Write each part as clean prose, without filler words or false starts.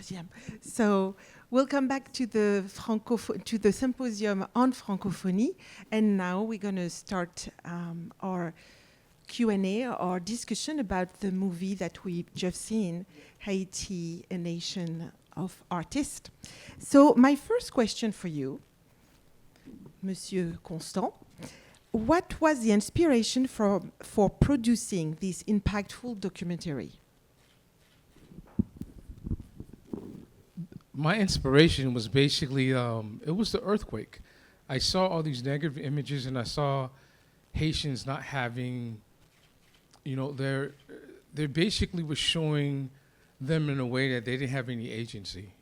Deuxième. So we'll come back to the symposium on Francophonie, and now we're going to start our Q&A, our discussion about the movie that we've just seen, Haiti, a Nation of Artists. So my first question for you, Monsieur Constant, what was the inspiration for producing this impactful documentary? My inspiration was basically, it was the earthquake. I saw all these negative images and I saw Haitians not having, they basically was showing them in a way that they didn't have any agency.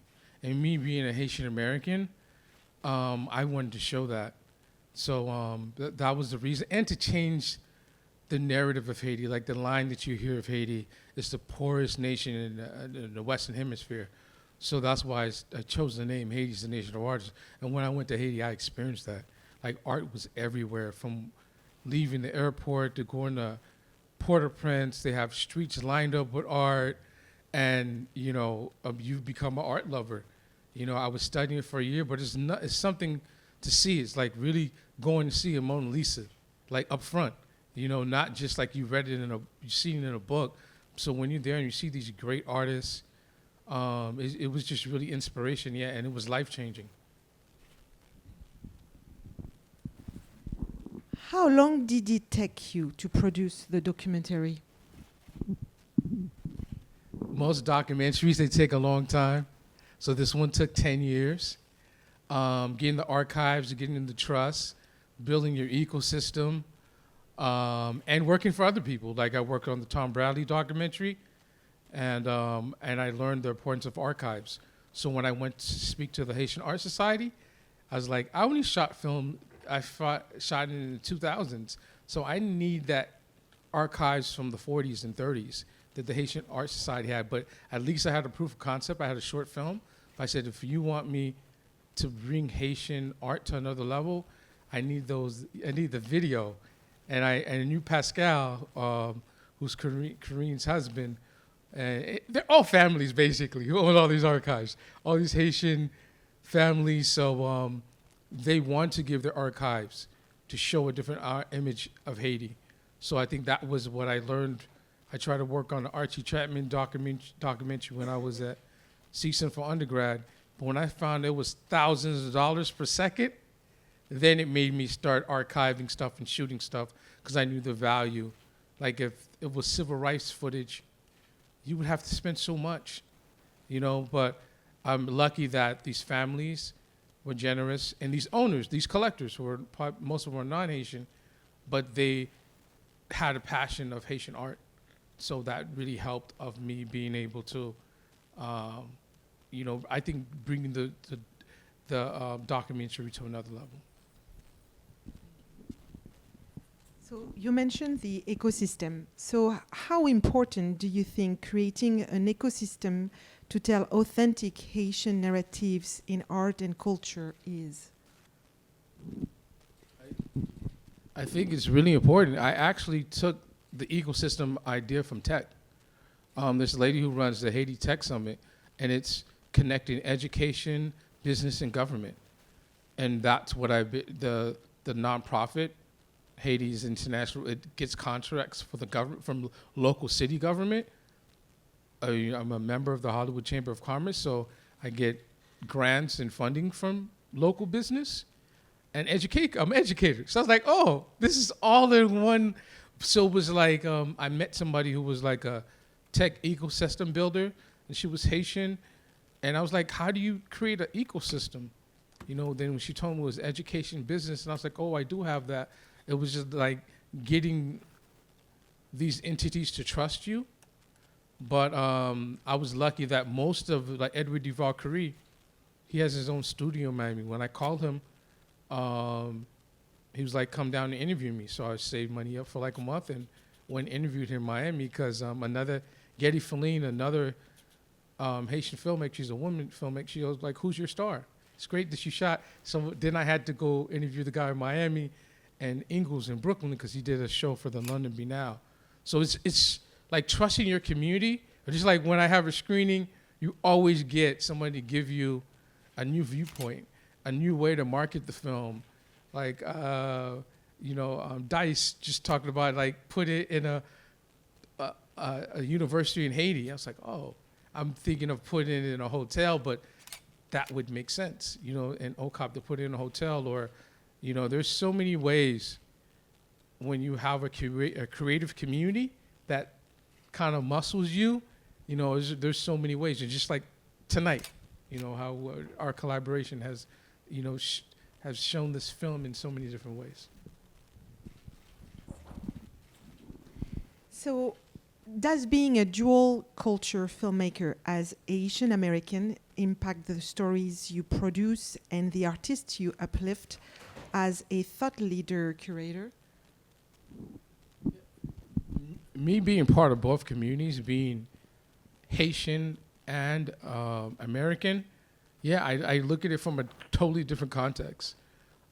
And me being a Haitian American, I wanted to show that. So that was the reason. And to change the narrative of Haiti, like the line that you hear of Haiti is the poorest nation in the Western Hemisphere. So that's why I chose the name Haiti's the Nation of Artists. And when I went to Haiti, I experienced that. Like art was everywhere, from leaving the airport to going to Port-au-Prince. They have streets lined up with art, and you've become an art lover. I was studying it for a year, but it's something to see. It's like really going to see a Mona Lisa, like up front. Not just like you read it you've seen it in a book. So when you're there and you see these great artists. It was just really inspiration, and it was life-changing. How long did it take you to produce the documentary? Most documentaries, they take a long time. So this one took 10 years. Getting the archives, getting in the trust, building your ecosystem, and working for other people. Like I worked on the Tom Bradley documentary. And I learned the importance of archives. So when I went to speak to the Haitian Art Society, I was like, I only shot film, shot it in the 2000s. So I need that archives from the 40s and 30s that the Haitian Art Society had. But at least I had a proof of concept. I had a short film. I said, if you want me to bring Haitian art to another level, I need the video. And I knew Pascal, who's Kareem's husband. They're all families, basically, who own all these archives, all these Haitian families. So they want to give their archives to show a different image of Haiti. So I think that was what I learned. I tried to work on the Archie Chapman documentary when I was at CSUN for undergrad. But when I found it was thousands of dollars per second, then it made me start archiving stuff and shooting stuff because I knew the value. Like if it was civil rights footage, you would have to spend so much, but I'm lucky that these families were generous, and these owners, these collectors, most of them were non-Haitian, but they had a passion of Haitian art. So that really helped of me being able to, I think bringing the documentary to another level. So you mentioned the ecosystem. So how important do you think creating an ecosystem to tell authentic Haitian narratives in art and culture is? I think it's really important. I actually took the ecosystem idea from tech. There's a lady who runs the Haiti Tech Summit, and it's connecting education, business, and government. And that's what the nonprofit, Haiti's International, it gets contracts for the government from local city government. I'm a member of the Hollywood Chamber of Commerce, so I get grants and funding from local business and I'm educator. So I was like, oh, this is all in one. So it was like, I met somebody who was like a tech ecosystem builder, and she was Haitian. And I was like, how do you create an ecosystem? Then when she told me it was education, business, and I was like, oh, I do have that. It was just like getting these entities to trust you. But I was lucky that most of, like Edward Duval Curry, he has his own studio in Miami. When I called him, he was like, come down and interview me. So I saved money up for like a month and went and interviewed him in Miami because another, Getty Feline, another Haitian filmmaker, she's a woman filmmaker, she was like, who's your star? It's great that you shot. So then I had to go interview the guy in Miami and Ingalls in Brooklyn because he did a show for the London Biennale. So it's like trusting your community. Or just like when I have a screening, you always get somebody to give you a new viewpoint, a new way to market the film. Like, Dice just talking about like put it in a university in Haiti. I was like, oh, I'm thinking of putting it in a hotel, but that would make sense, in OCOP to put it in a hotel. Or, there's so many ways when you have a creative community that kind of muscles you, there's so many ways. And just like tonight, how our collaboration has, has shown this film in so many different ways. So, does being a dual culture filmmaker as Asian American impact the stories you produce and the artists you uplift as a thought leader curator? Me being part of both communities, being Haitian and American, I look at it from a totally different context.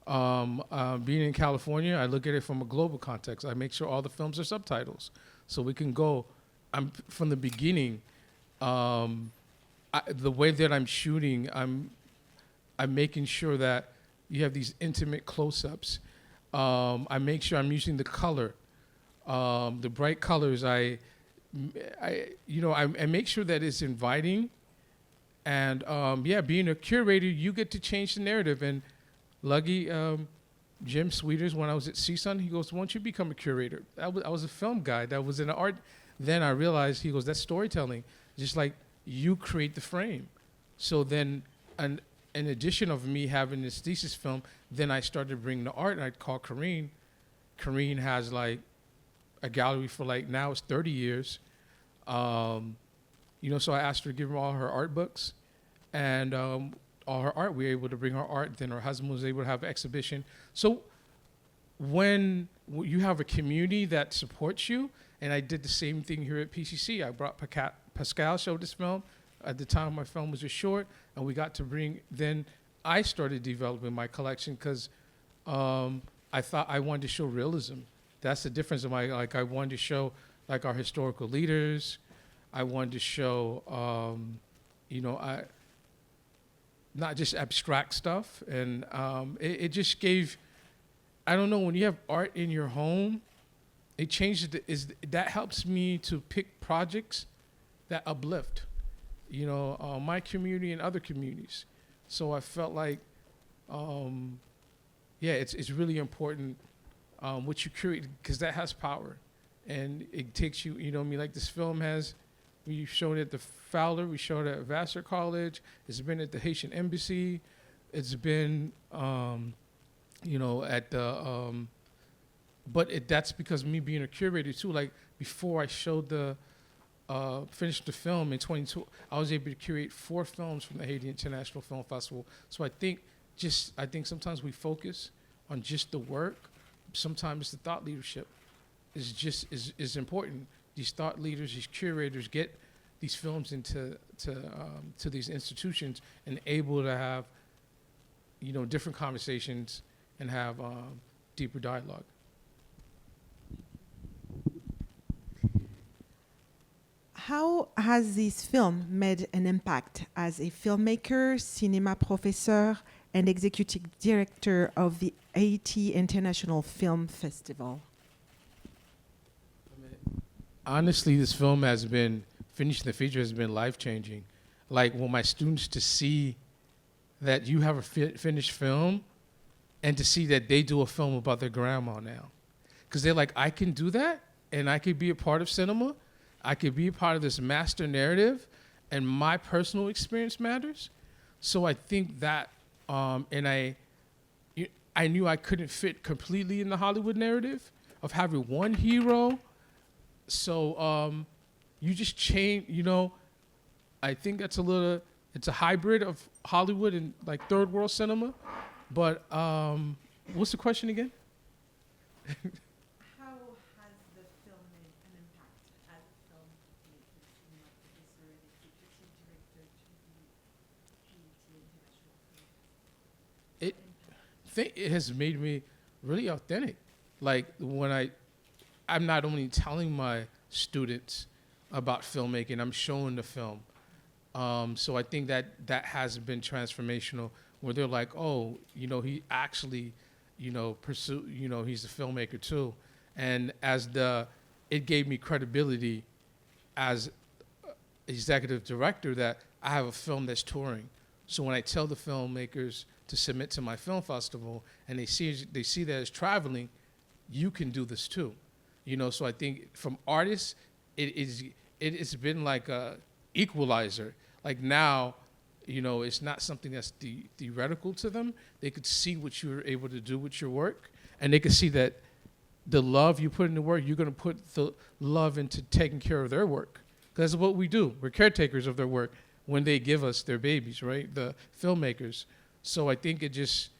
Being in California, I look at it from a global context. I make sure all the films are subtitles, so we can go. From the beginning, the way that I'm shooting, I'm making sure that you have these intimate close-ups. I make sure I'm using the color, the bright colors. I make sure that it's inviting. And being a curator, you get to change the narrative. And Luggy, Jim Sweeters, when I was at CSUN, he goes, "Why don't you become a curator?" I was a film guy that was in art. Then I realized, he goes, that's storytelling. Just like you create the frame. So then, in addition of me having this thesis film, then I started bringing the art, and I called Karine. Karine has like a gallery for like, now it's 30 years. So I asked her to give her all her art books and all her art. We were able to bring her art. Then her husband was able to have an exhibition. So when you have a community that supports you, and I did the same thing here at PCC. I brought Pascal, showed this film. At the time, my film was just short, and we got to bring, then I started developing my collection because I thought I wanted to show realism. That's the difference. I wanted to show like our historical leaders. I wanted to show, not just abstract stuff. And it just gave, I don't know, when you have art in your home, it changes, that helps me to pick projects that uplift, my community and other communities. So I felt like, it's really important what you create, because that has power. And it takes you, like this film has, we've shown it at the Fowler, we showed it at Vassar College, it's been at the Haitian Embassy, it's been, at the, that's because me being a curator too. Like before I showed finished the film in 22, I was able to curate 4 films from the Haiti International Film Festival. So I think sometimes we focus on just the work. Sometimes the thought leadership is important. These thought leaders, these curators get these films into to these institutions and able to have, different conversations and have deeper dialogue. How has this film made an impact as a filmmaker, cinema professor, and executive director of the Haiti International Film Festival? Honestly, this film has been, finishing the feature has been life-changing. Like, want my students to see that you have a finished film and to see that they do a film about their grandma now. Because they're like, I can do that, and I could be a part of cinema. I could be a part of this master narrative, and my personal experience matters. So I think that, and I knew I couldn't fit completely in the Hollywood narrative of having one hero. So you just change, I think that's it's a hybrid of Hollywood and like third world cinema. But what's the question again? How has the film made an impact as a filmmaker, cinema professor, and executive director to the Haiti International Film? It has made me really authentic. Like when I'm not only telling my students about filmmaking, I'm showing the film. So I think that has been transformational, where they're like, oh, he actually, pursue, he's a filmmaker too. And it gave me credibility as executive director that I have a film that's touring. So when I tell the filmmakers to submit to my film festival and they see that it's traveling, you can do this too. So I think from artists, it's been like a equalizer. Like now, it's not something that's theoretical to them. They could see what you're able to do with your work, and they could see that the love you put into work, you're going to put the love into taking care of their work. That's what we do. We're caretakers of their work when they give us their babies, right? The filmmakers. So I think it just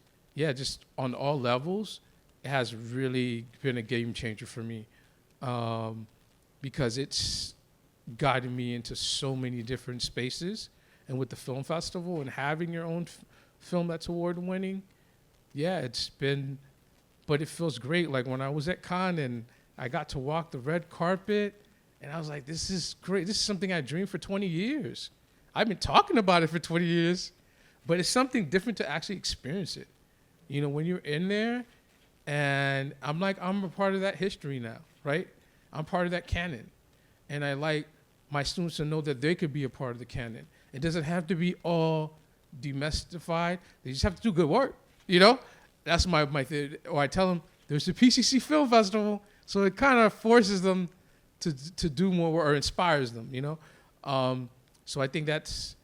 on all levels, it has really been a game changer for me, because it's guided me into so many different spaces. And with the film festival and having your own film that's award winning, but it feels great. Like when I was at Cannes and I got to walk the red carpet, and I was like, this is great. This is something I dreamed for 20 years. I've been talking about it for 20 years, but it's something different to actually experience it. When you're in there, and I'm a part of that history now, right? I'm part of that canon. And I like my students to know that they could be a part of the canon. It doesn't have to be all demystified. They just have to do good work, That's my thing. Or I tell them, there's the PCC Film Festival, so it kind of forces them to do more work, or inspires them, So I think this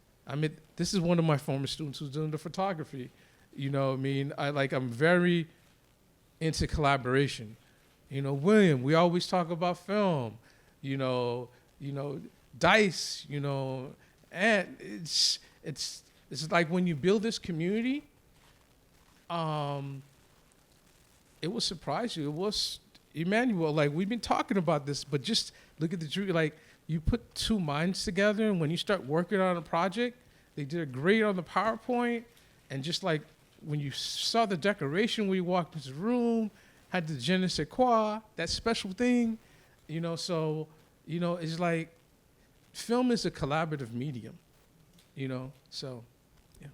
is one of my former students who's doing the photography. I'm very into collaboration. William, we always talk about film, Dice, and it's like when you build this community, it will surprise you. It was Emmanuelle, like we've been talking about this, but just look at the truth. Like you put two minds together, and when you start working on a project, they did a great on the PowerPoint, and just like when you saw the decoration when you walked into the room, had the je ne sais quoi, that special thing, so, it's like film is a collaborative medium, so, yeah.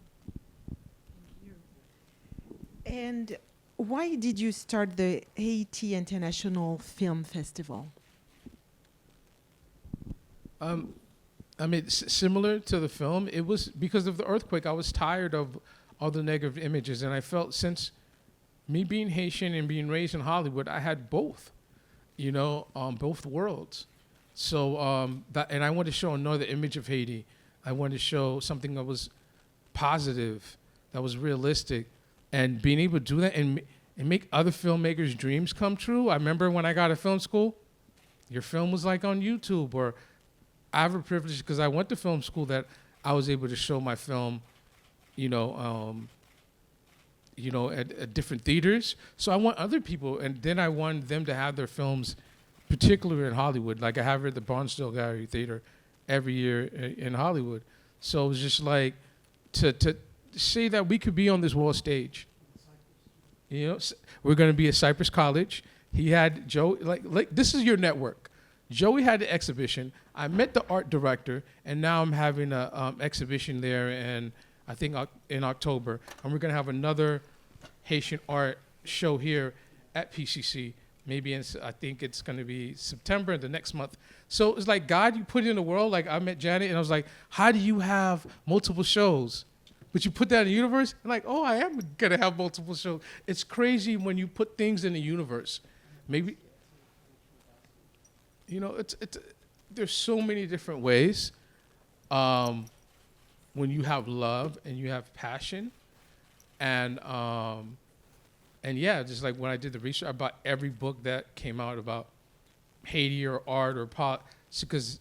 And why did you start the Haiti International Film Festival? Similar to the film, it was because of the earthquake. I was tired of all the negative images, and I felt, since me being Haitian and being raised in Hollywood, I had both, both worlds. So, and I wanted to show another image of Haiti. I wanted to show something that was positive, that was realistic, and being able to do that and make other filmmakers' dreams come true. I remember when I got to film school, your film was like on YouTube, or I have a privilege because I went to film school that I was able to show my film, at different theaters. So I want other people, and then I want them to have their films, particularly in Hollywood. Like I have it at the Barnsdall Gallery Theater every year in Hollywood. So it was just like to say that we could be on this world stage. We're going to be at Cypress College. He had Joe, like this is your network. Joey had the exhibition. I met the art director, and now I'm having an exhibition there, and I think in October, and we're going to have another Haitian art show here at PCC. Maybe I think it's going to be September, the next month. So it's like, God, you put it in the world. Like I met Janet, and I was like, how do you have multiple shows? But you put that in the universe, and like, oh, I am going to have multiple shows. It's crazy when you put things in the universe. Maybe, there's so many different ways. When you have love and you have passion, and just like when I did the research, I bought every book that came out about Haiti or art or politics because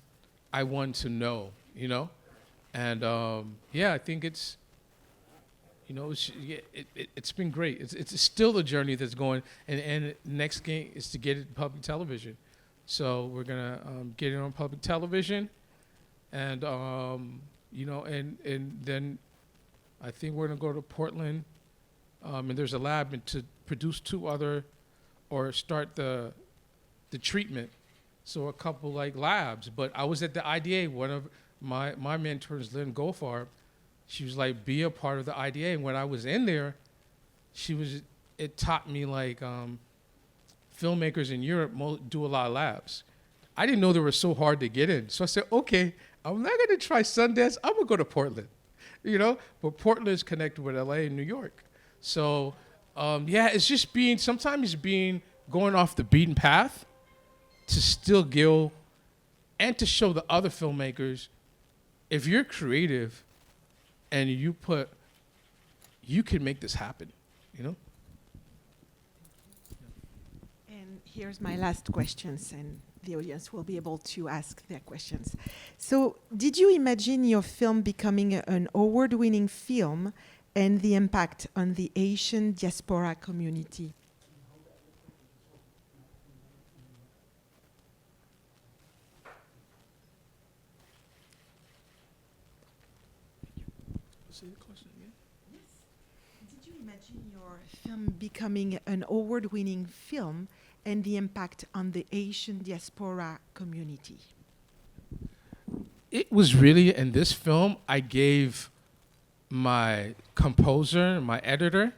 I wanted to know, and I think it's, it's been great. It's still a journey that's going, and next game is to get it in public television. So we're gonna get it on public television, and and then I think we're gonna go to Portland, and there's a lab to produce start the treatment. So a couple like labs. But I was at the IDA, one of my mentor is Lynn Goldfarb. She was like, be a part of the IDA. And when I was in there, it taught me like filmmakers in Europe do a lot of labs. I didn't know they were so hard to get in. So I said, okay, I'm not going to try Sundance. I'm going to go to Portland, you know? But Portland is connected with LA and New York. So, yeah, it's just sometimes going off the beaten path to still gill and to show the other filmmakers, if you're creative and you can make this happen, you know? And here's my last questions, and the audience will be able to ask their questions. So, did you imagine your film becoming an award-winning film and the impact on the Haitian diaspora community? Say the question again. Yes. Did you imagine your film becoming an award-winning film and the impact on the Haitian diaspora community? It was really, in this film, I gave my composer, my editor,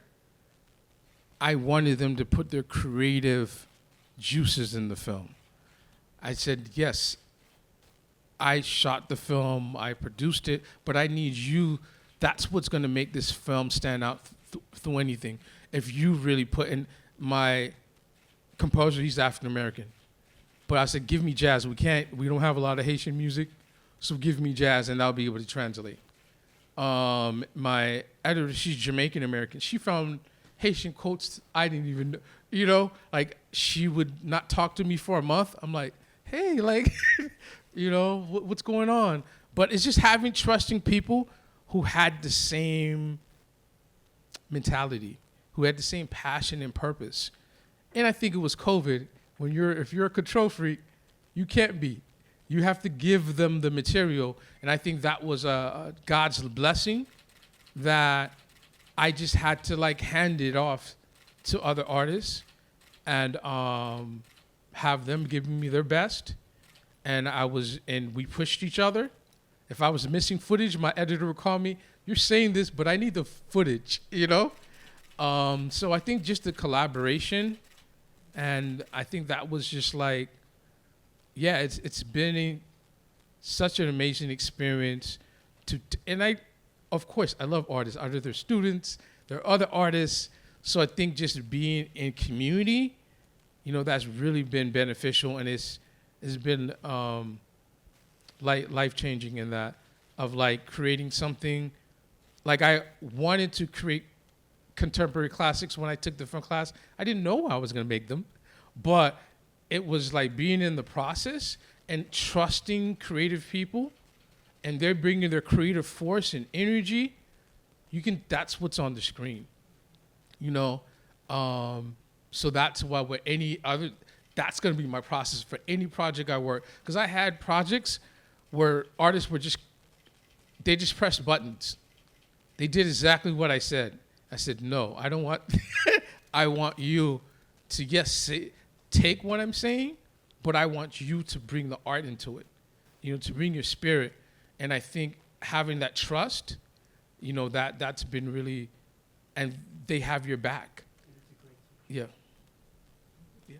I wanted them to put their creative juices in the film. I said, yes, I shot the film, I produced it, but I need you. That's what's going to make this film stand out through anything. If you really put in my composer, he's African American, but I said, give me jazz. We don't have a lot of Haitian music, so give me jazz, and I'll be able to translate. My editor, she's Jamaican American. She found Haitian quotes I didn't even know. You know, like she would not talk to me for a month. I'm like, hey, like, you know, what's going on? But it's just trusting people who had the same mentality, who had the same passion and purpose. And I think it was COVID. If you're a control freak, you can't be. You have to give them the material. And I think that was God's blessing, that I just had to like hand it off to other artists and have them give me their best. And we pushed each other. If I was missing footage, my editor would call me, you're saying this, but I need the footage, you know? So I think just the collaboration, and I think that was just like, yeah, it's been such an amazing experience and of course, I love artists. Either they're students, there are other artists. So I think just being in community, you know, that's really been beneficial, and it's been life-changing in that, of like creating something. Like I wanted to create contemporary classics when I took the film class. I didn't know I was going to make them, but it was like being in the process and trusting creative people, and they're bringing their creative force and energy. That's what's on the screen, you know? So that's why that's going to be my process for any project I work. Because I had projects where artists they just pressed buttons. They did exactly what I said. I said, no, I don't want, I want you to, yes, take what I'm saying, but I want you to bring the art into it, you know, to bring your spirit. And I think having that trust, you know, that's been really, and they have your back. Yeah. Yeah.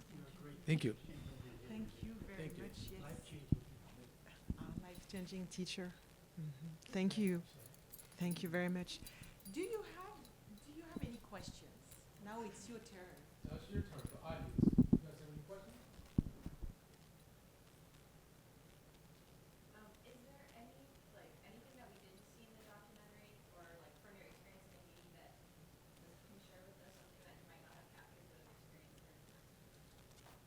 Thank you. Thank you very much. Yes. Life-changing teacher. Mm-hmm. Thank you. Thank you very much. Do you have any questions? Now it's your turn. Now it's your turn, the audience. You guys have any questions? Is there anything that we didn't see in the documentary, or like from your experience in Haiti that can you share with us something that you might not have captured but have experienced there?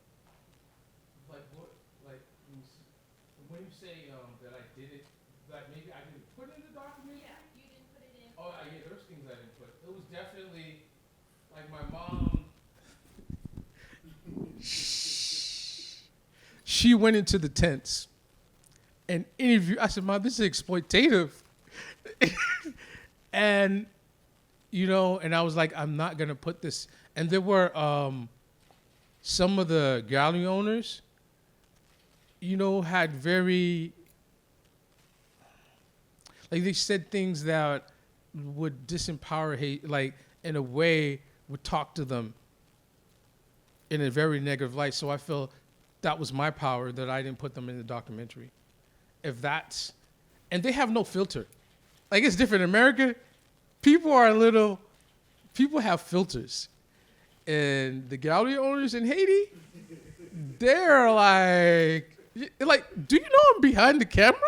Like what? Like when you say that I did it, that maybe I didn't put it in the documentary? Yeah, you didn't put it in. Oh yeah, there's things I didn't put. It was definitely like my mom. She went into the tents and interviewed. I said, Mom, this is exploitative. And, you know, and I was like, I'm not going to put this. And there were some of the gallery owners, you know, had very, Like they said things that would disempower Haiti, like in a way would talk to them in a very negative light. So I feel that was my power that I didn't put them in the documentary. If that's, and they have no filter. Like it's different. In America, people have filters. And the gallery owners in Haiti, they're like, do you know I'm behind the camera?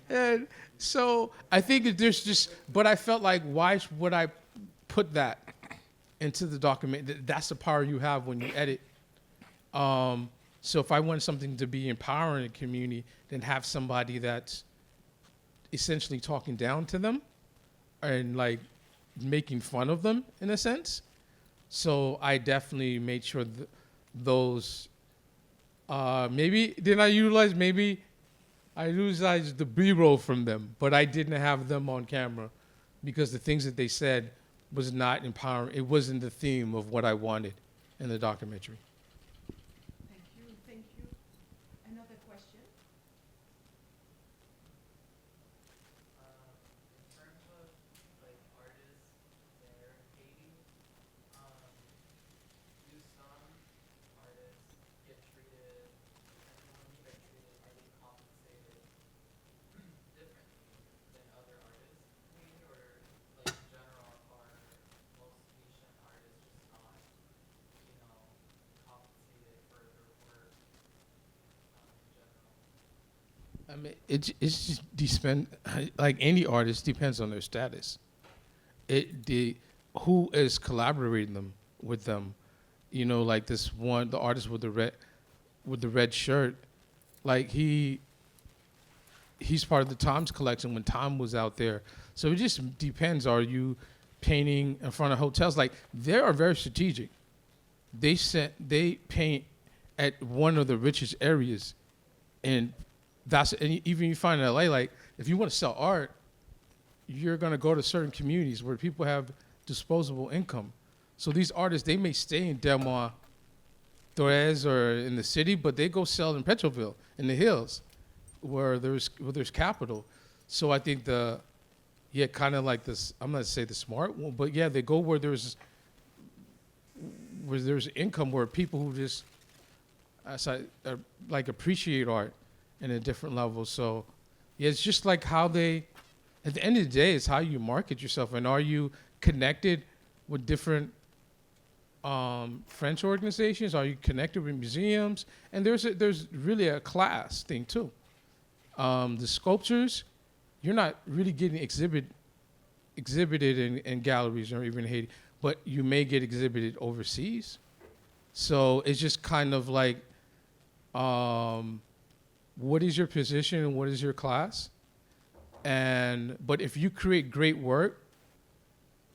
And so I think that there's just, but I felt like, why would I put that into the document? That's the power you have when you edit. So if I want something to be empowering in the community, then have somebody that's essentially talking down to them and like making fun of them in a sense. So I definitely made sure those, maybe I utilized the B-roll from them, but I didn't have them on camera because the things that they said was not empowering. It wasn't the theme of what I wanted in the documentary. Thank you. Thank you. Another question? In terms of like artists there in Haiti, do some artists get treated, depending on who they're treated, are they compensated differently than other artists in Haiti, or like in general are most Haitian artists just not, compensated for their work in general? I mean, it's just like any artist depends on their status. Who is collaborating with them, like this one, the artist with the red shirt, like he's part of the Tom's collection when Tom was out there. So it just depends. Are you painting in front of hotels? Like they are very strategic. They paint at one of the richest areas, and even you find in LA, like if you want to sell art, you're going to go to certain communities where people have disposable income. So these artists, they may stay in Del Mar, Torres, or in the city, but they go sell in Petroville, in the hills, where there's capital. So I think kind of like this, I'm not say the smart one, but yeah, they go where there's income, where people who just like appreciate art in a different level. So yeah, it's just like how at the end of the day, it's how you market yourself, and are you connected with different French organizations? Are you connected with museums? And there's really a class thing too. The sculptures, you're not really getting exhibited in galleries or even in Haiti, but you may get exhibited overseas. So it's just kind of like, what is your position and what is your class? But if you create great work,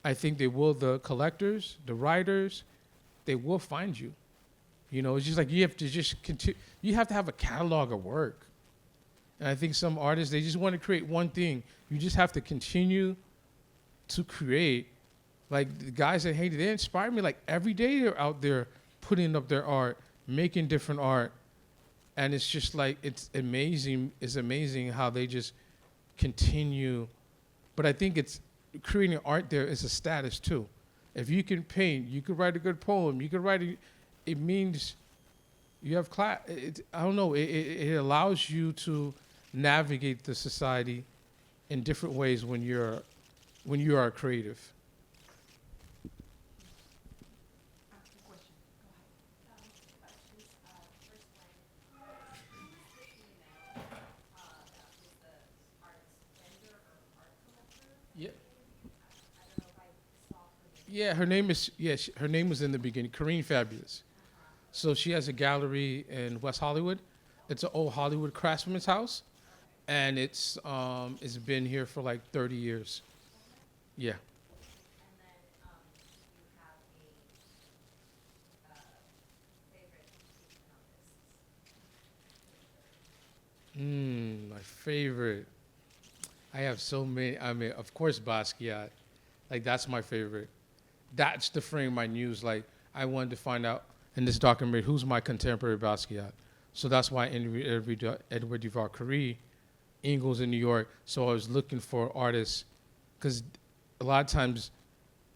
I think the collectors, the writers, they will find you. It's just like you have to just continue. You have to have a catalog of work. And I think some artists, they just want to create one thing. You just have to continue to create. Like the guys at Haiti, they inspire me. Like every day they're out there putting up their art, making different art. And it's just like, it's amazing. It's amazing how they just continue. But I think it's creating art there is a status too. If you can paint, you could write a good poem, you could it means you have class. I don't know, it allows you to navigate the society in different ways when you are creative. Yeah, her name was in the beginning, Corinne Fabulous. So she has a gallery in West Hollywood. It's an old Hollywood craftsman's house, and it's been here for like 30 years. Yeah. And then you have a favorite Haitian artist? My favorite. I have so many. I mean, of course, Basquiat. Like that's my favorite. That's the frame I use. Like I wanted to find out in this documentary who's my contemporary Basquiat. So that's why I interviewed Edward Duval Curie Ingalls in New York. So I was looking for artists, because a lot of times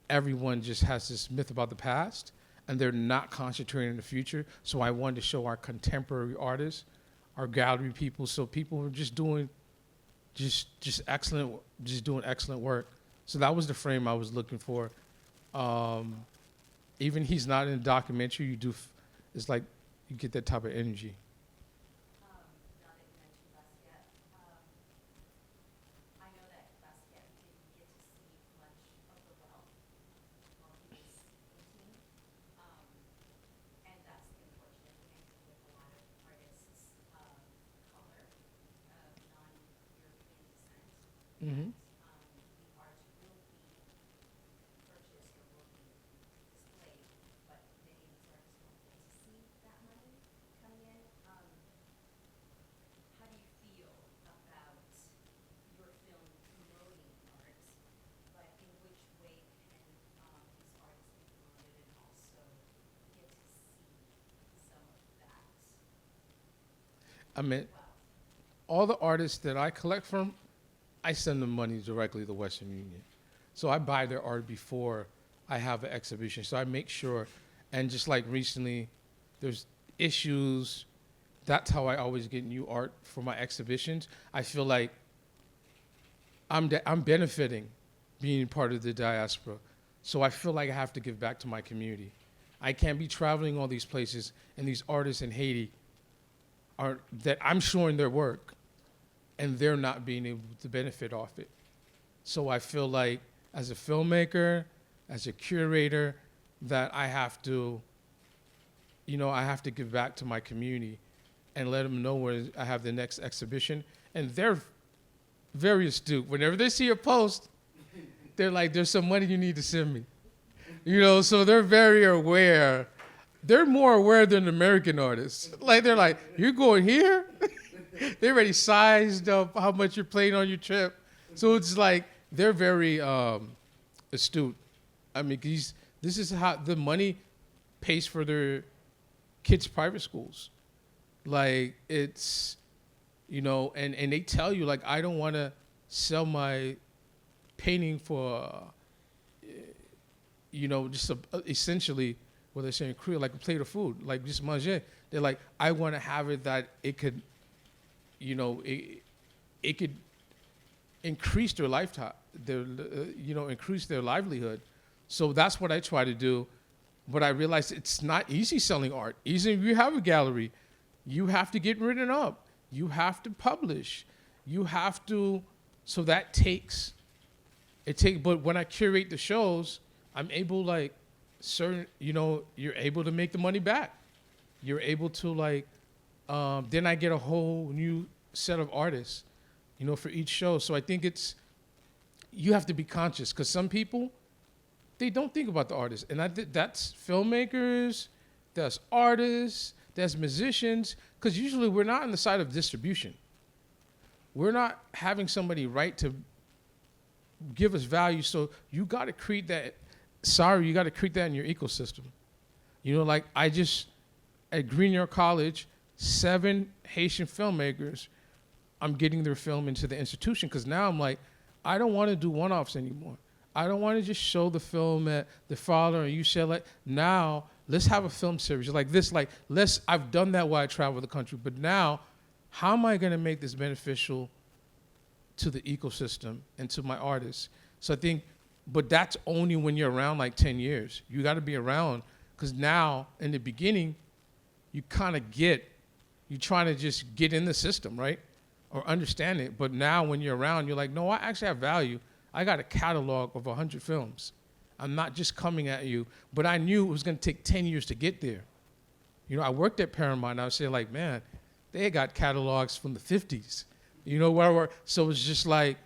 everyone just has this myth about the past and they're not concentrating on the future. So I wanted to show our contemporary artists, our gallery people. So people were just doing just excellent, just doing excellent work. So that was the frame I was looking for. Even he's not in a documentary, it's like you get that type of energy. Now that you mentioned Basquiat, I know that Basquiat didn't get to see much of the wealth while he was painting, and that's the unfortunate thing with a lot of artists of color, of non-European descent. Mm-hmm. The art will be purchased or will be displayed, but many of these artists won't get to see that money coming in. How do you feel about your film promoting art, but in which way can these artists be promoted and also get to see some of that? I mean, Well, all the artists that I collect from, I send them money directly to Western Union. So I buy their art before I have an exhibition. So I make sure, and just like recently, there's issues. That's how I always get new art for my exhibitions. I feel like I'm benefiting being part of the diaspora. So I feel like I have to give back to my community. I can't be traveling all these places and these artists in Haiti are that I'm showing their work and they're not being able to benefit off it. So I feel like as a filmmaker, as a curator, that I have to give back to my community and let them know where I have the next exhibition. And they're very astute. Whenever they see a post, they're like, there's some money you need to send me. So they're very aware. They're more aware than American artists. Like, they're like, you're going here? They already sized up how much you're playing on your trip. So it's like, they're very astute. I mean, this is how the money pays for their kids' private schools. Like, it's, and they tell you, like, I don't want to sell my painting for, essentially, what they're saying in Korea, like a plate of food, like just manger. They're like, I want to have it that it could, it could increase their lifetime, increase their livelihood. So that's what I try to do. But I realize it's not easy selling art. Even if you have a gallery, you have to get written up. You have to publish. You have to, so that takes, but when I curate the shows, I'm able, like, you're able to make the money back. You're able to, then I get a whole new set of artists, for each show. So I think you have to be conscious, because some people, they don't think about the artists. And that's filmmakers, that's artists, that's musicians, because usually we're not on the side of distribution. We're not having somebody write to give us value, so you got to create that. You got to create that in your ecosystem. Like at Green York College, 7 Haitian filmmakers, I'm getting their film into the institution, because now I'm like, I don't want to do one-offs anymore. I don't want to just show the film at the Fowler or UCLA. Now, let's have a film series like this. I've done that while I travel the country, but now, how am I going to make this beneficial to the ecosystem and to my artists? So I think, but that's only when you're around like 10 years. You got to be around, because now, in the beginning, you kind of you're trying to just get in the system, right? Or understand it. But now when you're around, you're like, no, I actually have value. I got a catalog of 100 films. I'm not just coming at you, but I knew it was going to take 10 years to get there. I worked at Paramount, and I was saying, like, man, they got catalogs from the 50s. So it's just like,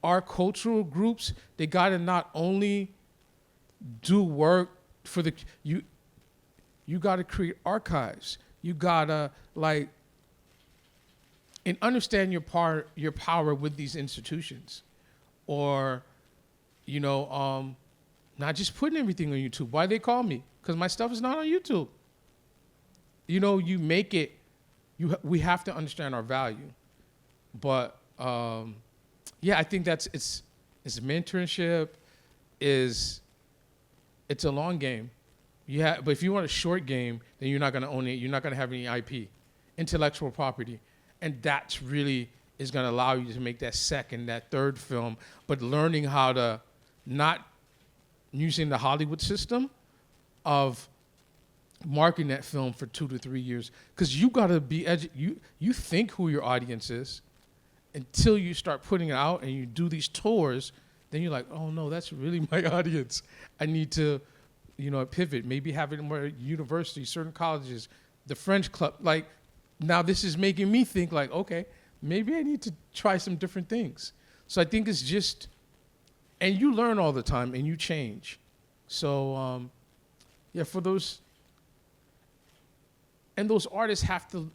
our cultural groups, they got to not only do work for you got to create archives. You got to, and understand your power with these institutions. Or, not just putting everything on YouTube. Why they call me? Because my stuff is not on YouTube. You make it, we have to understand our value. But yeah, I think it's mentorship is it's a long game. But if you want a short game, then you're not going to own it. You're not going to have any IP, intellectual property, and that's really is going to allow you to make that second, that third film. But learning how to not using the Hollywood system of marketing that film for 2 to 3 years, because you got to be you think who your audience is until you start putting it out and you do these tours. Then you're like, oh no, that's really my audience. I need to, pivot. Maybe have it in more universities, certain colleges, the French club. Like, now this is making me think like, okay, maybe I need to try some different things. So I think it's just, and you learn all the time and you change. So yeah, for those, and those artists have to,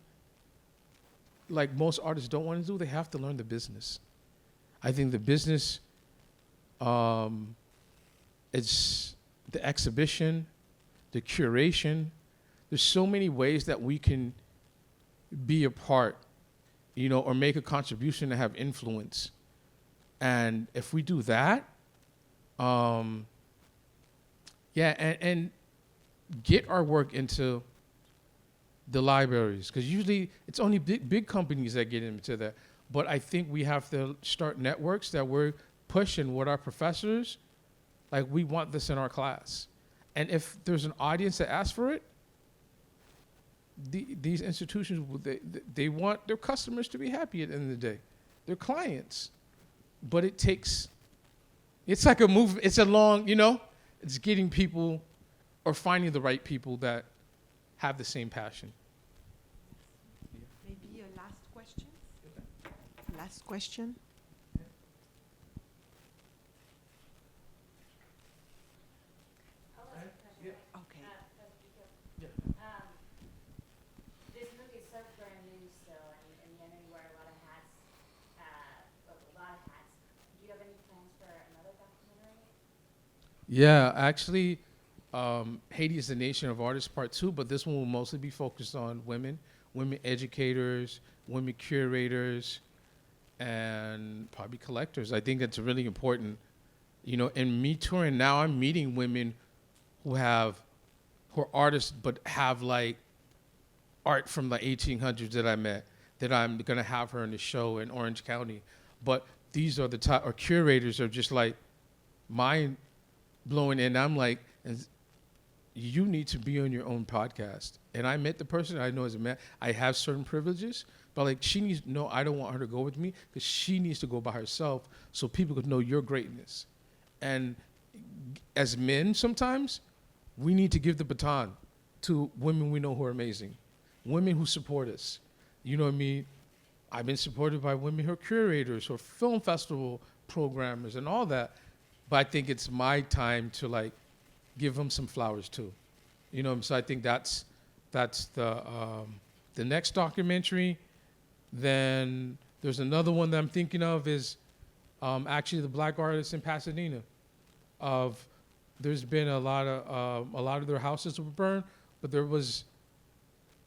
like most artists don't want to do, they have to learn the business. I think the business, it's the exhibition, the curation. There's so many ways that we can be a part, or make a contribution to have influence. And if we do that, yeah, and get our work into the libraries, because usually it's only big companies that get into that. But I think we have to start networks that we're pushing with our professors. Like, we want this in our class. And if there's an audience that asks for it, these institutions, they want their customers to be happy at the end of the day. Their clients. But it's like a move. It's a long, it's getting people or finding the right people that have the same passion. Maybe a last question? Last question? Okay. This movie is so brand new still, and I know you wear a lot of hats, Do you have any plans for another documentary? Yeah, actually, Haiti is the Nation of Artists Part 2, but this one will mostly be focused on women educators, women curators, and probably collectors. I think that's really important. In me touring now, I'm meeting women who are artists, but have like art from the 1800s that I met, that I'm gonna have her in the show in Orange County. But these are the top, or curators are just like mind blowing, and I'm like, you need to be on your own podcast. And I met the person I know as a man. I have certain privileges, but like, she needs, no, I don't want her to go with me, because she needs to go by herself so people could know your greatness. And as men, sometimes we need to give the baton to women we know who are amazing, women who support us. You know what I mean? I've been supported by women who are curators, who are film festival programmers and all that. But I think it's my time to like give them some flowers too. So I think that's the next documentary. Then there's another one that I'm thinking of is actually the Black artists in Pasadena. There's been a lot of their houses were burned, but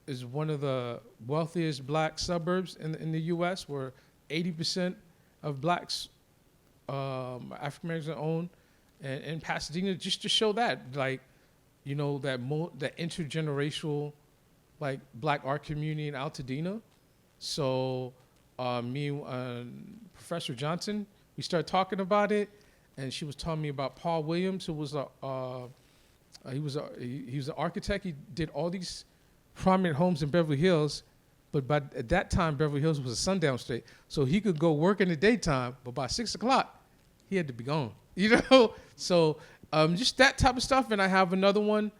is one of the wealthiest Black suburbs in the U.S. where 80% of Blacks, African Americans, are owned. And in Pasadena, just to show that, like, that intergenerational, like, Black art community in Altadena. So me and Professor Johnson, we started talking about it, and she was telling me about Paul Williams, who was he was an architect. He did all these prominent homes in Beverly Hills, but at that time, Beverly Hills was a sundown state, so he could go work in the daytime, but by 6 o'clock, he had to be gone. So just that type of stuff. And I have another one,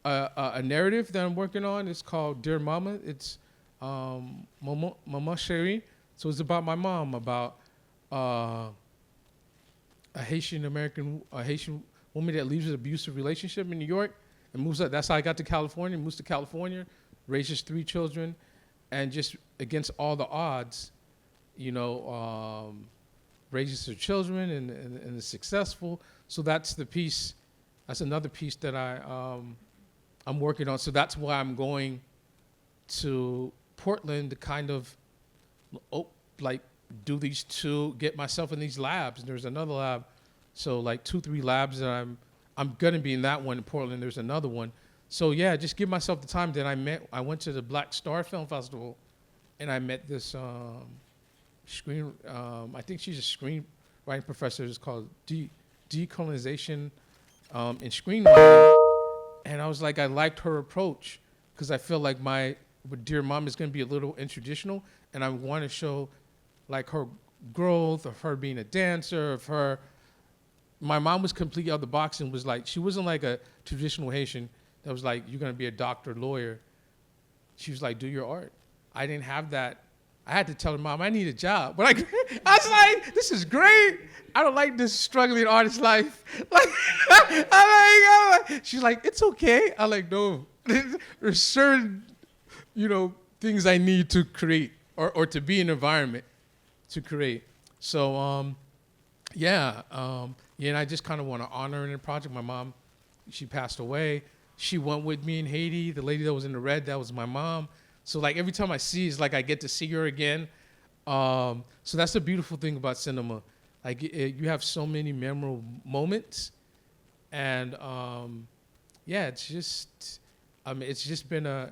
a narrative that I'm working on. It's called Dear Mama. It's Mama Chérie. So it's about my mom, about a Haitian woman that leaves an abusive relationship in New York and moves up. That's how I got to California. Moves to California, raises 3 children, and just against all the odds, raises her children and is successful. So that's the piece. That's another piece that I'm working on. So that's why I'm going to Portland to kind of like do these two, get myself in these labs. And there's another lab, so like 2-3 labs that I'm gonna be in that one in Portland. There's another one. So yeah, just give myself the time. Then I went to the Black Star Film Festival, and I met this I think she's a screenwriting professor. It's called Decolonization in Screenwriting. And I was like, I liked her approach because I feel like my Dear Mom is going to be a little intraditional, and I want to show like her growth of her being a dancer, of her. My mom was completely out of the box and was like, she wasn't like a traditional Haitian that was like, you're going to be a doctor, lawyer. She was like, do your art. I didn't have that. I had to tell her, Mom, I need a job. But I was like, this is great. I don't like this struggling artist life. She's like, it's okay. I'm like, no. There's certain, things I need to create or to be an environment to create. So, and I just kind of want to honor her in the project. My mom, she passed away. She went with me in Haiti. The lady that was in the red, that was my mom. So like every time I see, it's like I get to see her again. So that's the beautiful thing about cinema. Like you have so many memorable moments, and it's just been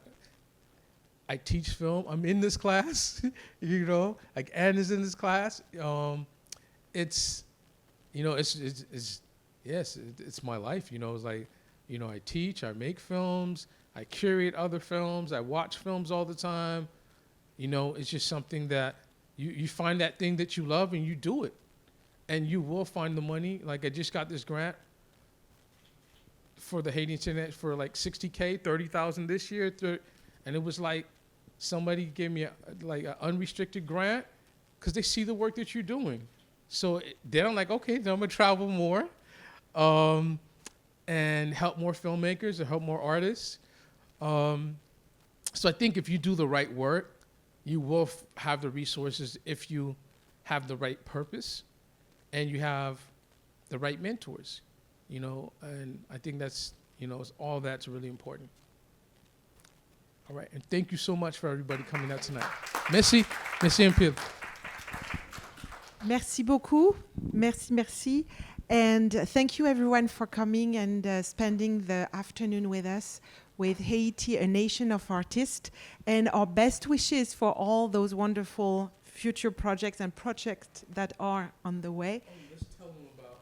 I teach film. I'm in this class, like Anne is in this class. It's my life. It's like, I teach, I make films. I curate other films. I watch films all the time. It's just something that you find that thing that you love and you do it. And you will find the money. Like I just got this grant for the Haitian Cinema for like $60K, $30,000 this year. And it was like somebody gave me an unrestricted grant because they see the work that you're doing. So then I'm like, okay, then I'm going to travel more and help more filmmakers and help more artists. So I think if you do the right work, you will have the resources if you have the right purpose and you have the right mentors, and I think that's, it's all that's really important. All right, and thank you so much for everybody coming out tonight. Merci un peu. Merci beaucoup. Merci. And thank you everyone for coming and spending the afternoon with us, with Haiti, a nation of artists, and our best wishes for all those wonderful future projects and projects that are on the way. Let's tell them about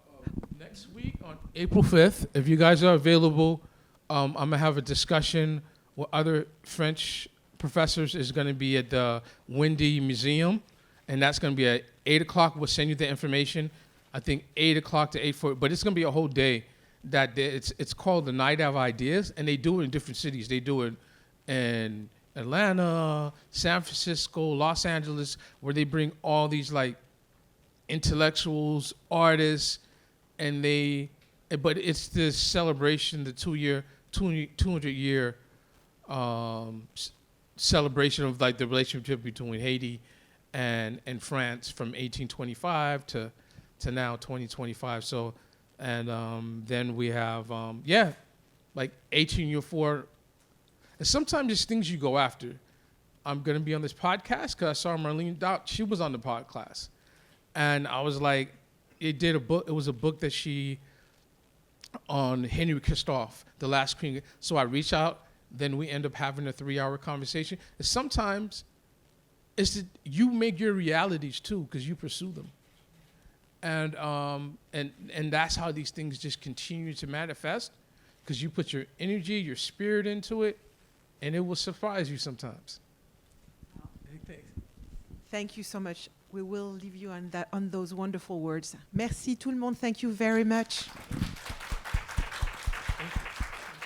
next week on April 5th. If you guys are available, I'm going to have a discussion with other French professors. Is going to be at the Wendy Museum, and that's going to be at 8 o'clock. We'll send you the information. I think 8 o'clock to 8:40, but it's going to be a whole day. It's called the Night of Ideas, and they do it in different cities. They do it in Atlanta, San Francisco, Los Angeles, where they bring all these like intellectuals, artists, but it's this celebration, the 200-year celebration of like the relationship between Haiti and France from 1825 to now 2025. So. And then we have, like 1804. And sometimes it's things you go after. I'm going to be on this podcast because I saw Marlene Dowd. She was on the podcast. And I was like, it was a book that she, on Henry Christophe, The Last Queen. So I reach out, then we end up having a 3-hour conversation. And sometimes you make your realities too because you pursue them. And that's how these things just continue to manifest because you put your energy, your spirit into it, and it will surprise you sometimes. Thank you so much. We will leave you on those wonderful words. Merci tout le monde. Thank you very much.